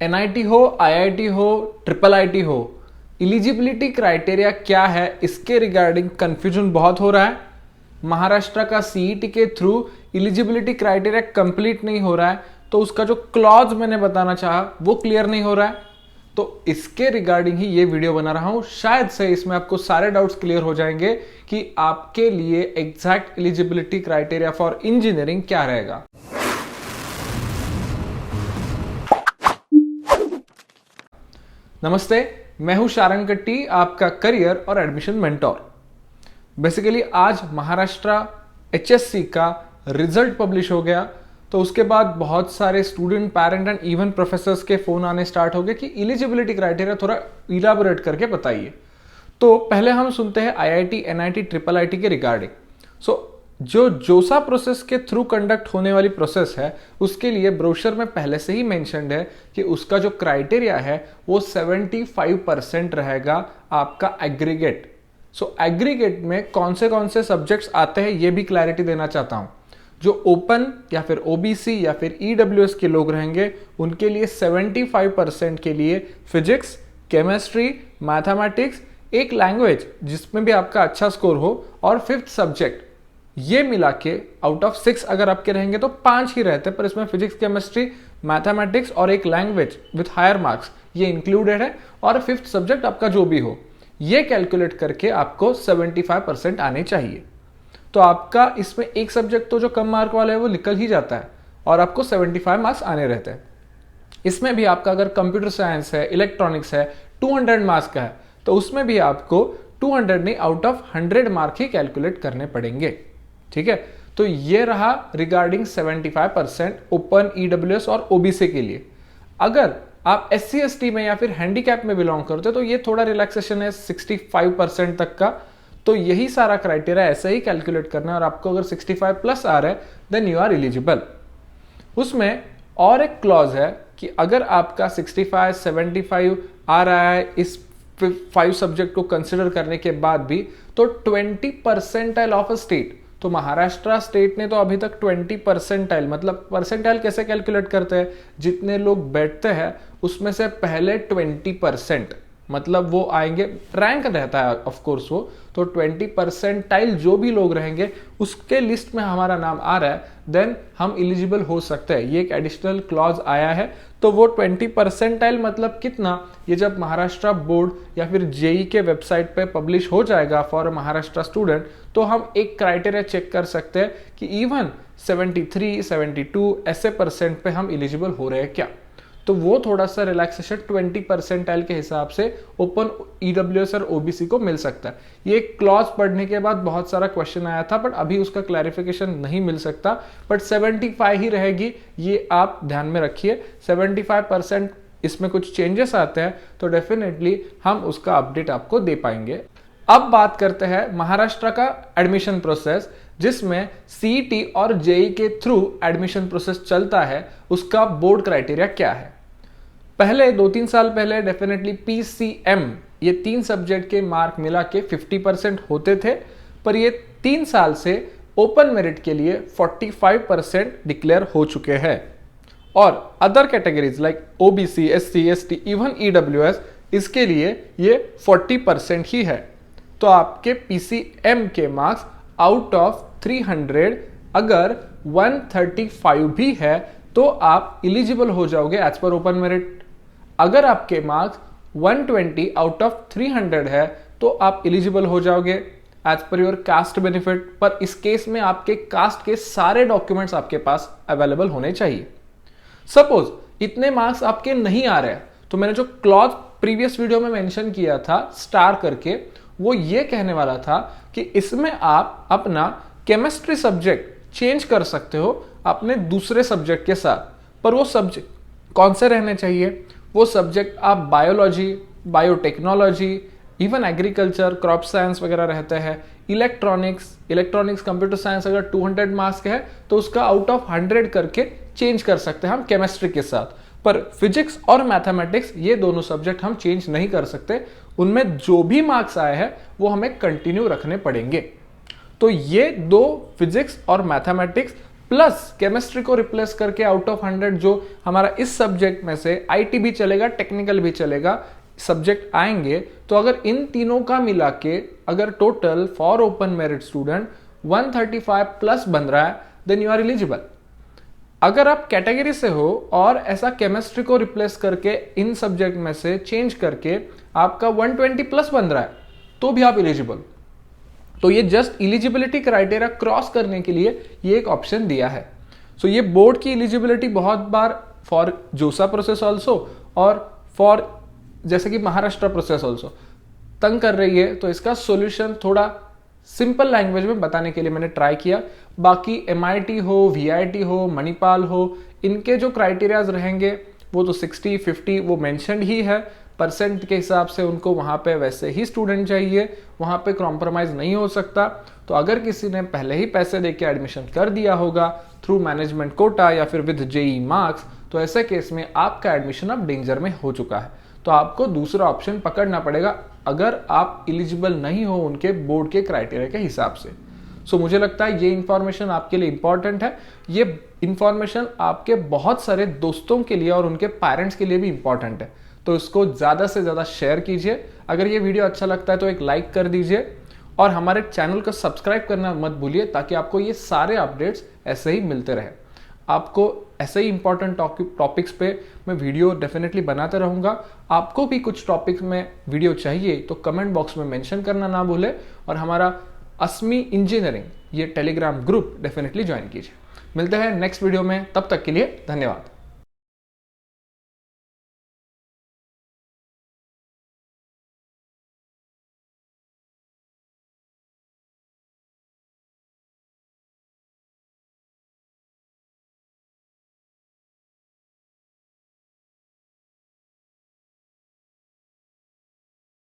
NIT हो, IIT हो, triple IT हो, इलिजिबिलिटी क्राइटेरिया क्या है इसके रिगार्डिंग कंफ्यूजन बहुत हो रहा है। महाराष्ट्र का सीईटी के थ्रू इलिजिबिलिटी क्राइटेरिया कंप्लीट नहीं हो रहा है, तो उसका जो क्लॉज मैंने बताना चाहा वो क्लियर नहीं हो रहा है। तो इसके रिगार्डिंग ही ये वीडियो बना रहा हूं। शायद से इसमें आपको सारे डाउट्स क्लियर हो जाएंगे कि आपके लिए exact eligibility criteria for engineering क्या रहेगा। नमस्ते, मैं हूं शारंग कट्टी, आपका करियर और एडमिशन मेंटोर। बेसिकली आज महाराष्ट्र एचएससी का रिजल्ट पब्लिश हो गया, तो उसके बाद बहुत सारे student, parent and even professors के फोन आने स्टार्ट हो गए कि एलिजिबिलिटी क्राइटेरिया थोड़ा इलाबोरेट करके बताइए। तो पहले हम सुनते हैं आईआईटी, एनआईटी, ट्रिपल आईटी के रिगार्डिंग। जो जोसा प्रोसेस के थ्रू कंडक्ट होने वाली प्रोसेस है, उसके लिए ब्रोशर में पहले से ही मेंशन्ड है कि उसका जो क्राइटेरिया है वो 75% रहेगा आपका एग्रीगेट। एग्रीगेट में कौन से सब्जेक्ट्स आते हैं ये भी क्लैरिटी देना चाहता हूं। जो ओपन या फिर ओबीसी या फिर ईडब्ल्यूएस के लोग रहेंगे उनके लिए 75% के लिए फिजिक्स, केमिस्ट्री, मैथमेटिक्स, एक लैंग्वेज जिसमें भी आपका अच्छा स्कोर हो और फिफ्थ सब्जेक्ट, ये मिला के आउट ऑफ 6 अगर आपके रहेंगे तो 5 ही रहते हैं, पर इसमें फिजिक्स, केमिस्ट्री, मैथमेटिक्स और एक लैंग्वेज विथ हायर मार्क्स ये इंक्लूडेड है। और फिफ्थ सब्जेक्ट आपका जो भी हो, ये कैलकुलेट करके आपको 75% आने चाहिए। तो आपका इसमें एक सब्जेक्ट तो जो कम मार्क वाला है वो निकल ही जाता है और आपको 75 मार्क्स आने रहते हैं। इसमें भी आपका अगर कंप्यूटर साइंस है, इलेक्ट्रॉनिक्स है, 200 मार्क्स का है, तो उसमें भी आपको 200 नहीं, out of 100 mark he calculate करने पड़ेंगे। ठीक है, तो ये रहा रिगार्डिंग 75% ओपन, ईडब्ल्यूएस और ओबीसी के लिए। अगर आप एससी एसटी में या फिर हैंडीकैप में बिलोंग करते हो तो ये थोड़ा रिलैक्सेशन है 65% तक का। तो यही सारा क्राइटेरिया ऐसे ही कैलकुलेट करना है और आपको अगर 65 प्लस आ रहा है देन यू आर एलिजिबल। उसमें और एक क्लॉज है कि अगर आपका 65, 75 आ रहा है इस 5 सब्जेक्ट को कंसिडर करने के बाद भी, तो 20 परसेंटाइल ऑफ अ स्टेट। तो महाराष्ट्र स्टेट ने तो अभी तक 20 परसेंटाइल, मतलब परसेंटाइल कैसे कैलकुलेट करते हैं, जितने लोग बैठते हैं उसमें से पहले 20%, मतलब वो आएंगे, रैंक रहता है ऑफ कोर्स वो, तो 20 परसेंटाइल जो भी लोग रहेंगे उसके लिस्ट में हमारा नाम आ रहा है, देन हम एलिजिबल हो सकते हैं। ये एक एडिशनल क्लॉज आया है। तो वो 20 परसेंटाइल मतलब कितना, ये जब महाराष्ट्र बोर्ड या फिर जेई के वेबसाइट पे पब्लिश हो जाएगा फॉर महाराष्ट्र स्टूडेंट, तो हम एक क्राइटेरिया चेक कर सकते हैं कि इवन 73, 72 ऐसे परसेंट पे हम एलिजिबल हो रहे हैं क्या। तो वो थोड़ा सा रिलैक्सेशन 20 परसेंटाइल के हिसाब से ओपन, ईडब्ल्यूएस और ओबीसी को मिल सकता है। ये क्लॉज पढ़ने के बाद बहुत सारा क्वेश्चन आया था, बट अभी उसका क्लैरिफिकेशन नहीं मिल सकता। बट 75 ही रहेगी, ये आप ध्यान में रखिए। 75% इसमें कुछ चेंजेस आते हैं तो डेफिनेटली हम उसका अपडेट आपको दे पाएंगे। अब बात करते हैं महाराष्ट्र का एडमिशन प्रोसेस, जिसमें सीईटी और जेई के थ्रू एडमिशन प्रोसेस चलता है। उसका बोर्ड क्राइटेरिया क्या है? पहले 2-3 साल पहले डेफिनेटली पीसीएम, ये 3 सब्जेक्ट के मार्क मिला के 50% होते थे, पर ये 3 साल से ओपन मेरिट के लिए 45% डिक्लेयर हो चुके हैं। और other categories like OBC, SC, ST, even EWS, इसके लिए ये 40% ही है। तो आपके पीसीएम के मार्क्स आउट ऑफ 300 अगर 135 भी है तो आप इलिजिबल हो जाओगे एज पर ओपन मेरिट। अगर आपके मार्क्स 120 आउट ऑफ 300 है तो आप इलिजिबल हो जाओगे as per your cast benefit. पर इस केस में आपके कास्ट के सारे डॉक्यूमेंट्स आपके पास अवेलेबल होने चाहिए। सपोज इतने मार्क्स आपके नहीं आ रहे हैं, तो मैंने जो क्लॉज प्रीवियस वीडियो में मेंशन किया था स्टार करके, वो ये कहने वाला था कि इसमें आप अपना केमिस्ट्री सब्जेक्ट चेंज कर सकते हो अपने दूसरे सब्जेक्ट के साथ। पर वो सब्जेक्ट कौन से रहने चाहिए? वो सब्जेक्ट आप biology, biotechnology, even agriculture, crop science वगैरह रहते हैं, इलेक्ट्रॉनिक्स, कंप्यूटर साइंस अगर 200 मार्क्स के है तो उसका आउट ऑफ 100 करके चेंज कर सकते हैं हम केमिस्ट्री के साथ। पर फिजिक्स और मैथमेटिक्स ये दोनों सब्जेक्ट हम चेंज नहीं कर सकते, उनमें जो भी मार्क्स आए हैं वो हमें कंटिन्यू रखने पड़ेंगे। तो ये 2 फिजिक्स और मैथमेटिक्स प्लस केमिस्ट्री को रिप्लेस करके आउट ऑफ 100 जो हमारा इस सब्जेक्ट में से आईटी भी चलेगा, टेक्निकल भी चलेगा, सब्जेक्ट आएंगे, तो अगर इन तीनों का मिला के अगर total for open merit student 135 plus बन रहा है, देन यू आर एलिजिबल। अगर आप कैटेगरी से हो और ऐसा केमिस्ट्री को रिप्लेस करके इन सब्जेक्ट में से चेंज करके आपका 120 प्लस बन रहा है, तो भी आप एलिजिबल। तो ये जस्ट एलिजिबिलिटी क्राइटेरिया क्रॉस करने के लिए ये एक ऑप्शन दिया है। सो ये बोर्ड की एलिजिबिलिटी बहुत बार फॉर जोसा प्रोसेस ऑल्सो और फॉर जैसे कि महाराष्ट्र प्रोसेस ऑल्सो तंग कर रही है। तो इसका सॉल्यूशन थोड़ा सिंपल लैंग्वेज में बताने के लिए मैंने ट्राई किया। बाकी MIT हो, VIT हो, मणिपाल हो, इनके जो क्राइटेरियाज रहेंगे वो तो 60, 50 वो मेंशन्ड ही है। परसेंट के हिसाब से उनको वहाँ पे वैसे ही स्टूडेंट चाहिए, वहाँ पे कॉम्प्रोमाइज़ नहीं हो सकता। तो अगर किसी ने पहले ही पैसे दे के एडमिशन कर दिया होगा थ्रू मैनेजमेंट कोटा या फिर विद JEE मार्क्स, तो ऐसे केस में आपका एडमिशन अब डेंजर में हो चुका है। तो आपको दूसरा ऑप्शन पकड़ना पड़ेगा अगर आप एलिजिबल नहीं हो उनके बोर्ड के क्राइटेरिया के हिसाब से। सो मुझे लगता है ये इंफॉर्मेशन आपके लिए इंपॉर्टेंट है। ये इंफॉर्मेशन आपके बहुत सारे दोस्तों के लिए और उनके पेरेंट्स के लिए भी इंपॉर्टेंट है। तो इसको ज़्यादा से ज़्यादा शेयर कीजिए। अगर ये वीडियो अच्छा लगता है तो एक लाइक कर दीजिए और हमारे चैनल को सब्सक्राइब करना मत भूलिए, ताकि आपको ये सारे अपडेट्स ऐसे ही मिलते रहे। आपको ऐसे ही इंपॉर्टेंट टॉपिक्स पे मैं वीडियो डेफिनेटली बनाते रहूँगा। आपको भी कुछ टॉपिक्स में वीडियो चाहिए तो कमेंट बॉक्स में मेंशन करना ना भूले और हमारा अस्मी इंजीनियरिंग ये टेलीग्राम ग्रुप डेफिनेटली ज्वाइन कीजिए। मिलते हैं नेक्स्ट वीडियो में, तब तक के लिए धन्यवाद।